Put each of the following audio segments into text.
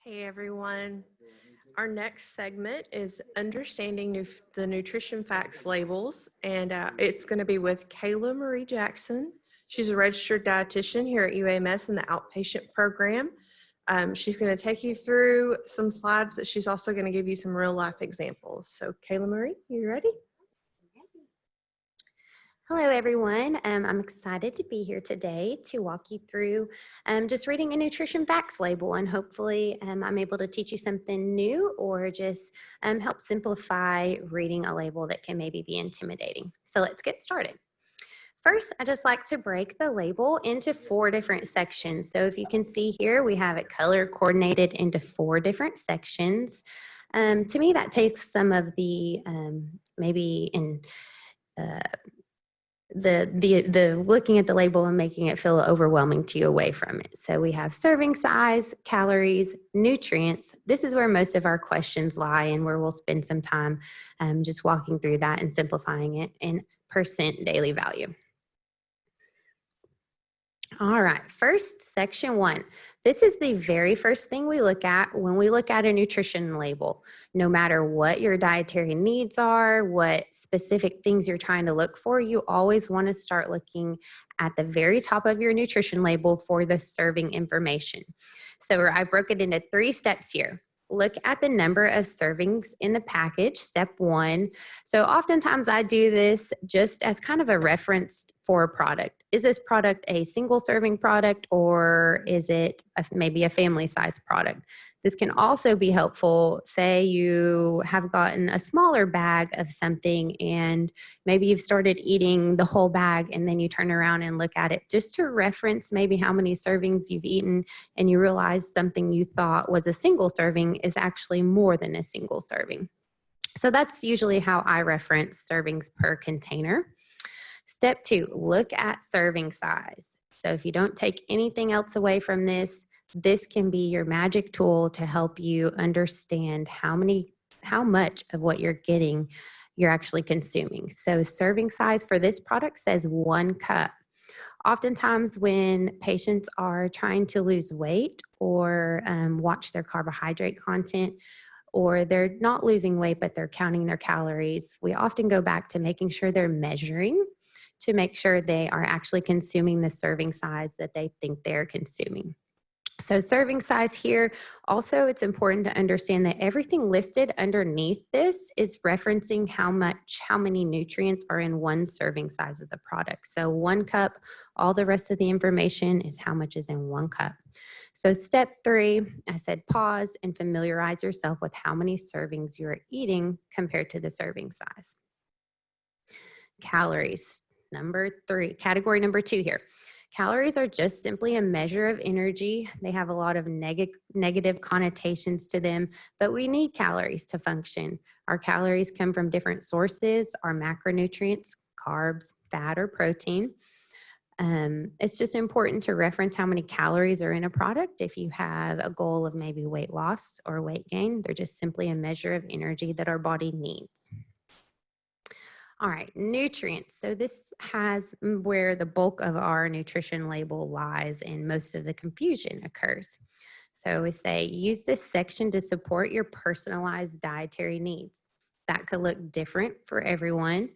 Hey everyone. Our next segment is understanding the nutrition facts labels, and it's going to be with Cayla-Marie Jackson. She's a registered dietitian here at UAMS in the outpatient program. She's going to take you through some slides, but she's also going to give you some real life examples. So Cayla-Marie, you ready? Hello, everyone. I'm excited to be here today to walk you through just reading a nutrition facts label, and hopefully I'm able to teach you something new or just help simplify reading a label that can maybe be intimidating. So let's get started. First, I just like to break the label into 4 different sections. So if you can see here, we have it color coordinated into 4 different sections. To me, that takes some of the maybe in the looking at the label and making it feel overwhelming to you away from it. So we have serving size, calories, nutrients. This is where most of our questions lie and where we'll spend some time just walking through that and simplifying it in percent daily value. All right, first, section 1. This is the very first thing we look at when we look at a nutrition label. No matter what your dietary needs are, what specific things you're trying to look for, you always want to start looking at the very top of your nutrition label for the serving information. So I broke it into 3 steps here. Look at the number of servings in the package, step 1. So oftentimes I do this just as kind of a reference for a product. Is this product a single serving product, or is it maybe a family size product? This can also be helpful. Say you have gotten a smaller bag of something and maybe you've started eating the whole bag, and then you turn around and look at it just to reference maybe how many servings you've eaten, and you realize something you thought was a single serving is actually more than a single serving. So that's usually how I reference servings per container. Step 2, look at serving size. So if you don't take anything else away from this, this can be your magic tool to help you understand how much of what you're getting you're actually consuming. So serving size for this product says 1 cup. Oftentimes when patients are trying to lose weight or watch their carbohydrate content, or they're not losing weight but they're counting their calories, we often go back to making sure they're measuring to make sure they are actually consuming the serving size that they think they're consuming. So serving size here, also it's important to understand that everything listed underneath this is referencing how many nutrients are in 1 serving size of the product. So 1 cup, all the rest of the information is how much is in 1 cup. So step 3, I said pause and familiarize yourself with how many servings you're eating compared to the serving size. Calories, number 3, category number 2 here. Calories are just simply a measure of energy. They have a lot of negative connotations to them, but we need calories to function. Our calories come from different sources, our macronutrients, carbs, fat, or protein. It's just important to reference how many calories are in a product. If you have a goal of maybe weight loss or weight gain, they're just simply a measure of energy that our body needs. All right, nutrients. So this has where the bulk of our nutrition label lies and most of the confusion occurs. So we say, use this section to support your personalized dietary needs. That could look different for everyone.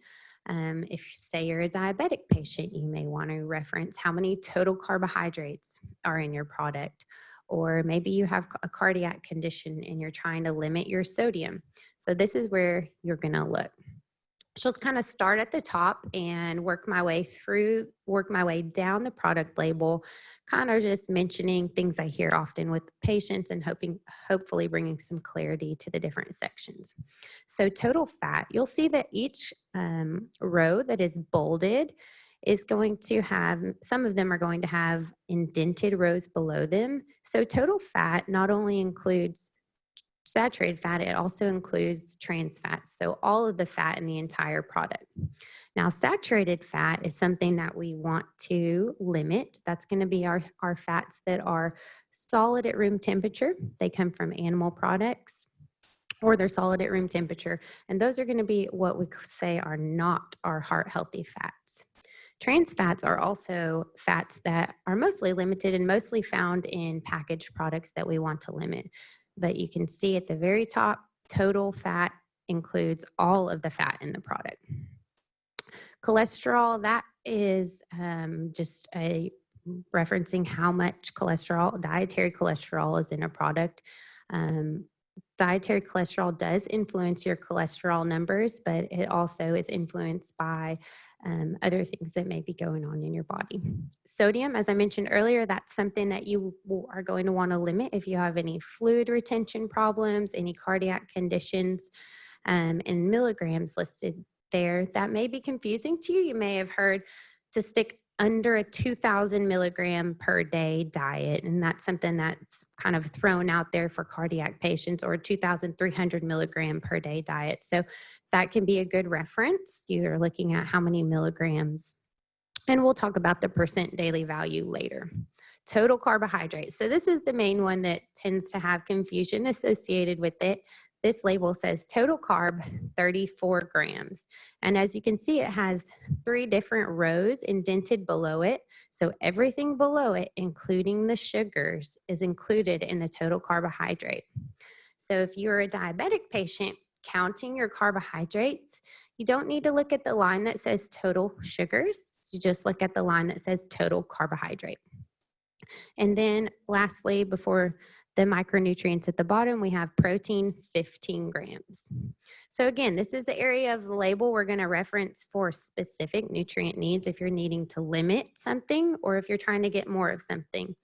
If you say you're a diabetic patient, you may want to reference how many total carbohydrates are in your product. Or maybe you have a cardiac condition and you're trying to limit your sodium. So this is where you're going to look. So let's kind of start at the top and work my way down the product label, kind of just mentioning things I hear often with patients and hopefully bringing some clarity to the different sections. So total fat, you'll see that each row that is bolded is going to have, some of them are going to have indented rows below them. So total fat not only includes saturated fat, it also includes trans fats, so all of the fat in the entire product. Now, saturated fat is something that we want to limit. That's going to be our fats that are solid at room temperature. They come from animal products, or they're solid at room temperature, and those are going to be what we say are not our heart healthy fats. Trans fats are also fats that are mostly limited and mostly found in packaged products that we want to limit. but you can see at the very top, total fat includes all of the fat in the product. Cholesterol, that is just a referencing how much cholesterol, dietary cholesterol is in a product. Dietary cholesterol does influence your cholesterol numbers, but it also is influenced by other things that may be going on in your body. Sodium, as I mentioned earlier, that's something that you are going to want to limit if you have any fluid retention problems, any cardiac conditions, and milligrams listed there. That may be confusing to you. You may have heard to stick under a 2,000 milligram per day diet, and that's something that's kind of thrown out there for cardiac patients, or 2,300 milligram per day diet. So that can be a good reference. You're looking at how many milligrams, and we'll talk about the percent daily value later. Total carbohydrates. So this is the main one that tends to have confusion associated with it. This label says total carb 34 grams. And as you can see, it has 3 different rows indented below it. So everything below it, including the sugars, is included in the total carbohydrate. So if you're a diabetic patient counting your carbohydrates, you don't need to look at the line that says total sugars. You just look at the line that says total carbohydrate. And then lastly, before the micronutrients at the bottom, we have protein, 15 grams. So again, this is the area of the label we're going to reference for specific nutrient needs if you're needing to limit something or if you're trying to get more of something.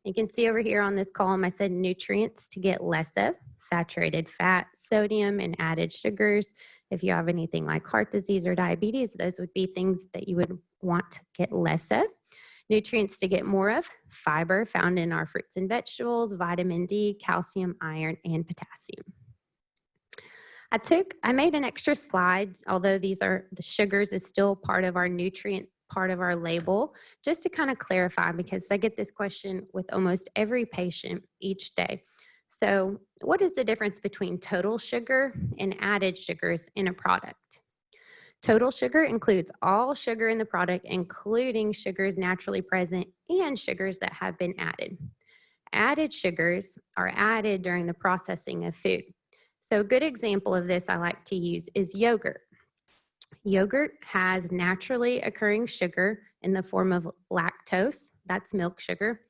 You can see over here on this column, I said nutrients to get less of: saturated fat, sodium, and added sugars. If you have anything like heart disease or diabetes, those would be things that you would want to get less of. Nutrients to get more of: fiber found in our fruits and vegetables, vitamin D, calcium, iron, and potassium. I made an extra slide, although the sugars is still part of our nutrient part of our label, just to kind of clarify, because I get this question with almost every patient each day. So what is the difference between total sugar and added sugars in a product? Total sugar includes all sugar in the product, including sugars naturally present and sugars that have been added. Added sugars are added during the processing of food. So a good example of this I like to use is yogurt. Yogurt has naturally occurring sugar in the form of lactose, that's milk sugar,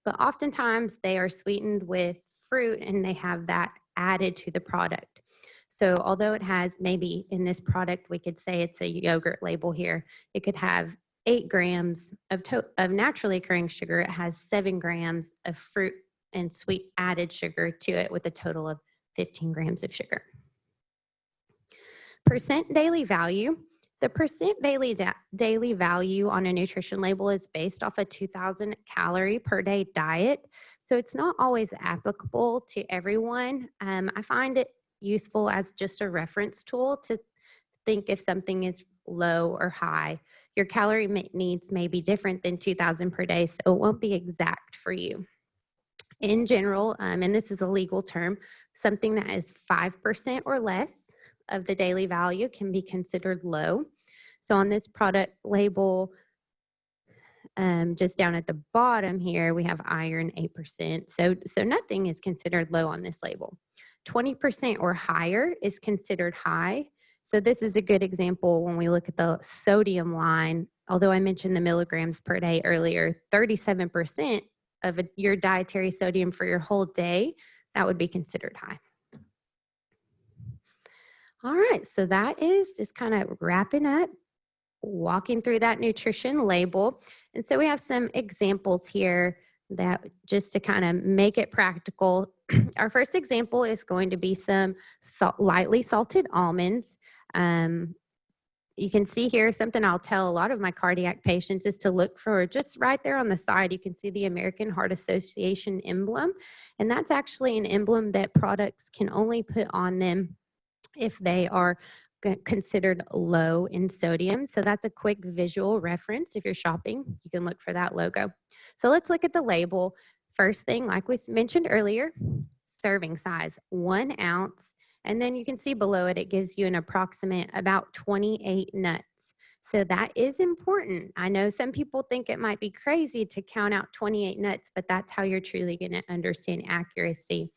but oftentimes they are sweetened with fruit and they have that added to the product. So although it has, maybe in this product, we could say it's a yogurt label here, it could have 8 grams of naturally occurring sugar. It has 7 grams of fruit and sweet added sugar to it, with a total of 15 grams of sugar. Percent daily value. The percent daily value on a nutrition label is based off a 2,000 calorie per day diet. So it's not always applicable to everyone. I find it useful as just a reference tool to think if something is low or high. Your calorie needs may be different than 2,000 per day, so it won't be exact for you. In general, and this is a legal term, something that is 5% or less of the daily value can be considered low. So on this product label, just down at the bottom here, we have iron 8%. So nothing is considered low on this label. 20% or higher is considered high. So this is a good example when we look at the sodium line. Although I mentioned the milligrams per day earlier, 37% of your dietary sodium for your whole day, that would be considered high. All right, so that is just kind of wrapping up, walking through that nutrition label. And so we have some examples here that just to kind of make it practical. Our first example is going to be some lightly salted almonds. You can see here something I'll tell a lot of my cardiac patients is to look for just right there on the side. You can see the American Heart Association emblem. And that's actually an emblem that products can only put on them if they are considered low in sodium. So that's a quick visual reference. If you're shopping, you can look for that logo. So let's look at the label. First thing, like we mentioned earlier, serving size, 1 ounce. And then you can see below it, it gives you an approximate about 28 nuts. So that is important. I know some people think it might be crazy to count out 28 nuts, but that's how you're truly going to understand accuracy.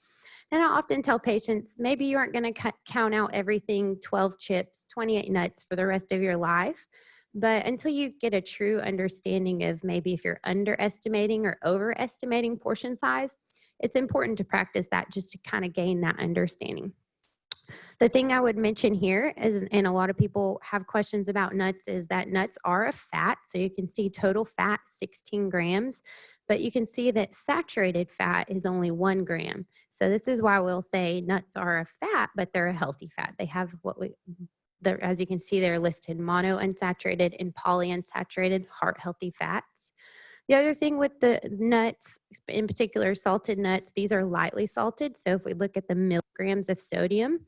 And I often tell patients, maybe you aren't going to count out everything 12 chips, 28 nuts for the rest of your life. But until you get a true understanding of maybe if you're underestimating or overestimating portion size, it's important to practice that just to kind of gain that understanding. The thing I would mention here is, and a lot of people have questions about nuts, is that nuts are a fat. So you can see total fat, 16 grams, but you can see that saturated fat is only 1 gram. So this is why we'll say nuts are a fat, but they're a healthy fat. They have as you can see, they're listed monounsaturated and polyunsaturated heart healthy fats. The other thing with the nuts, in particular salted nuts, these are lightly salted. So if we look at the milligrams of sodium,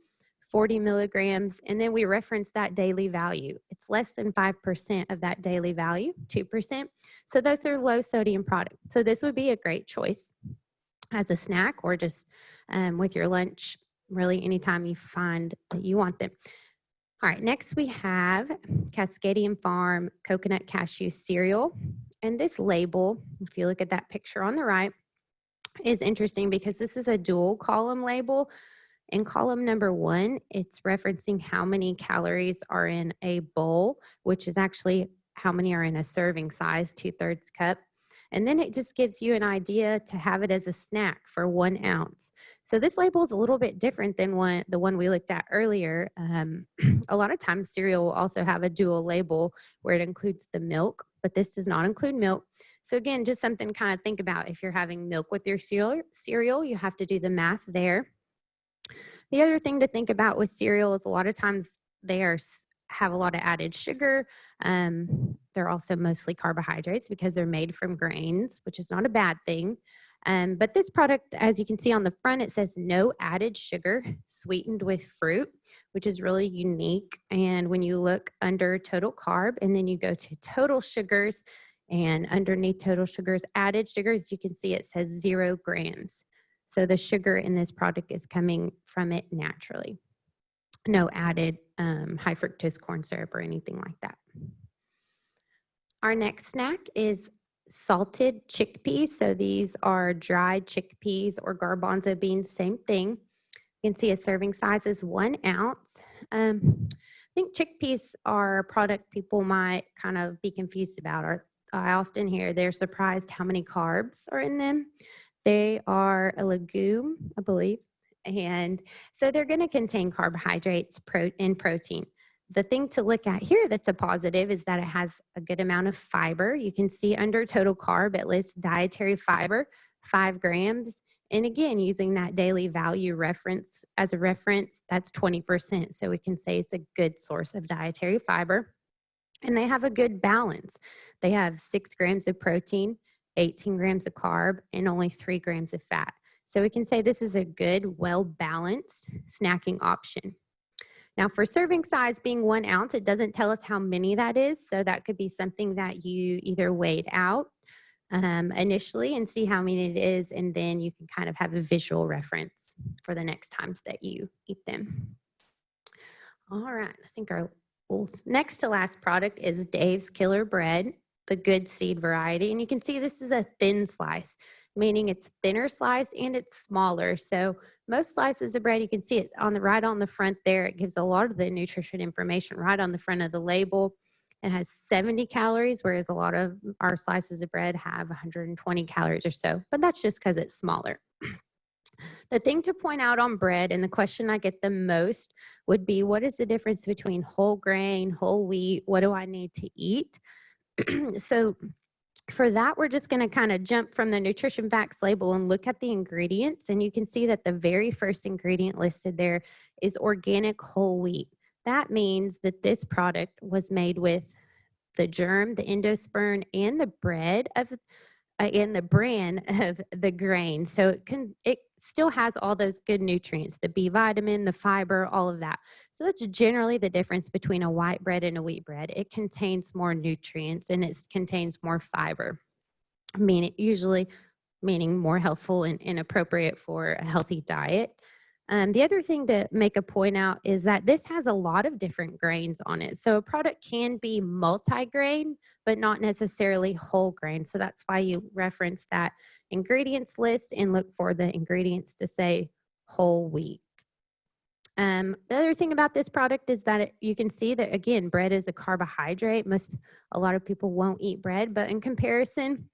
40 milligrams, and then we reference that daily value. It's less than 5% of that daily value, 2%. So those are low sodium products. So this would be a great choice as a snack or just with your lunch, really anytime you find that you want them. All right, next we have Cascadian Farm Coconut Cashew Cereal. And this label, if you look at that picture on the right, is interesting because this is a dual column label. In column number 1, it's referencing how many calories are in a bowl, which is actually how many are in a serving size, 2/3 cup. And then it just gives you an idea to have it as a snack for 1 ounce. So this label is a little bit different than the one we looked at earlier. A lot of times cereal will also have a dual label where it includes the milk, but this does not include milk. So again, just something to kind of think about. If you're having milk with your cereal, you have to do the math there. The other thing to think about with cereal is a lot of times they have a lot of added sugar. They're also mostly carbohydrates because they're made from grains, which is not a bad thing. But this product, as you can see on the front, it says no added sugar, sweetened with fruit, which is really unique. And when you look under total carb and then you go to total sugars, and underneath total sugars, added sugars, you can see it says 0 grams. So the sugar in this product is coming from it naturally. No added high fructose corn syrup or anything like that. Our next snack is salted chickpeas. So these are dried chickpeas or garbanzo beans, same thing. You can see a serving size is 1 ounce. I think chickpeas are a product people might kind of be confused about. I often hear they're surprised how many carbs are in them. They are a legume, I believe, and so they're going to contain carbohydrates and protein. The thing to look at here that's a positive is that it has a good amount of fiber. You can see under total carb, it lists dietary fiber, 5 grams. And again, using that daily value reference as a reference, that's 20%. So we can say it's a good source of dietary fiber. And they have a good balance. They have 6 grams of protein, 18 grams of carb, and only 3 grams of fat. So we can say this is a good, well-balanced snacking option. Now for serving size being 1 ounce, it doesn't tell us how many that is. So that could be something that you either weighed out initially and see how many it is, and then you can kind of have a visual reference for the next times that you eat them. All right, I think our next to last product is Dave's Killer Bread, the good seed variety. And you can see this is a thin slice, meaning it's thinner sliced and it's smaller. So most slices of bread, you can see it right on the front there. It gives a lot of the nutrition information right on the front of the label. It has 70 calories, whereas a lot of our slices of bread have 120 calories or so, but that's just because it's smaller. The thing to point out on bread, and the question I get the most would be, what is the difference between whole grain, whole wheat? What do I need to eat? So for that, we're just going to kind of jump from the nutrition facts label and look at the ingredients. And you can see that the very first ingredient listed there is organic whole wheat. That means that this product was made with the germ, the endosperm, and the bread of and the bran of the grain. So it still has all those good nutrients, the B vitamin, the fiber, all of that. So that's generally the difference between a white bread and a wheat bread. It contains more nutrients and it contains more fiber, meaning more healthful and appropriate for a healthy diet. The other thing to make a point out is that this has a lot of different grains on it. So a product can be multi-grain, but not necessarily whole grain. So that's why you reference that ingredients list and look for the ingredients to say whole wheat. The other thing about this product is that you can see that, again, bread is a carbohydrate. A lot of people won't eat bread, but in comparison,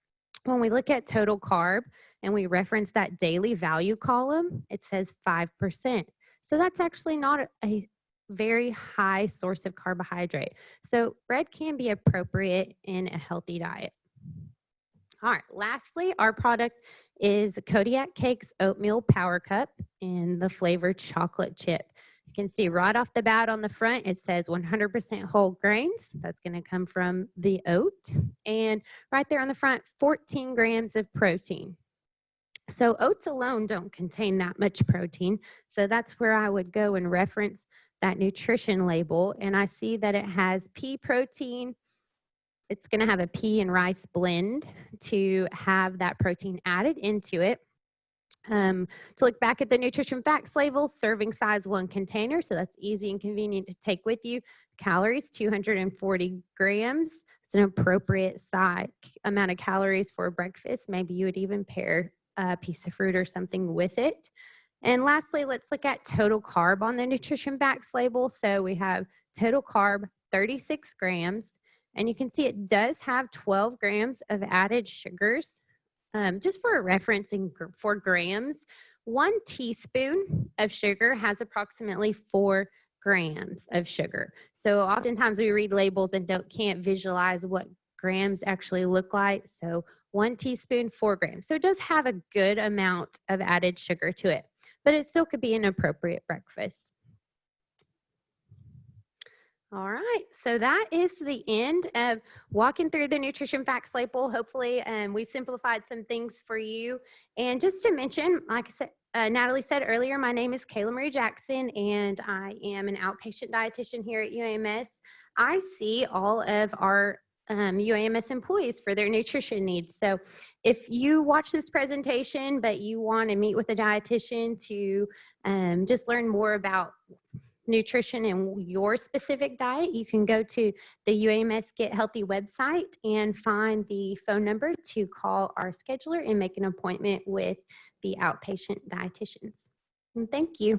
when we look at total carb and we reference that daily value column, it says 5%. So that's actually not a very high source of carbohydrate. So bread can be appropriate in a healthy diet. All right, lastly, our product is Kodiak Cakes Oatmeal Power Cup in the flavor chocolate chip. You can see right off the bat on the front, it says 100% whole grains. That's going to come from the oat. And right there on the front, 14 grams of protein. So oats alone don't contain that much protein. So that's where I would go and reference that nutrition label. And I see that it has pea protein. It's going to have a pea and rice blend to have that protein added into it. To look back at the nutrition facts label, serving size 1 container, so that's easy and convenient to take with you. Calories, 240 grams. It's an appropriate size amount of calories for breakfast. Maybe you would even pair a piece of fruit or something with it. And lastly, let's look at total carb on the nutrition facts label. So we have total carb, 36 grams. And you can see it does have 12 grams of added sugars. Just for a reference for grams, 1 teaspoon of sugar has approximately 4 grams of sugar. So oftentimes we read labels and can't visualize what grams actually look like. So 1 teaspoon, 4 grams. So it does have a good amount of added sugar to it, but it still could be an appropriate breakfast. All right, so that is the end of walking through the nutrition facts label. Hopefully, we simplified some things for you. And just to mention, like I said, Natalie said earlier, my name is Cayla-Marie Jackson, and I am an outpatient dietitian here at UAMS. I see all of our UAMS employees for their nutrition needs. So if you watch this presentation, but you want to meet with a dietitian to just learn more about nutrition and your specific diet, you can go to the UAMS Get Healthy website and find the phone number to call our scheduler and make an appointment with the outpatient dietitians. And thank you.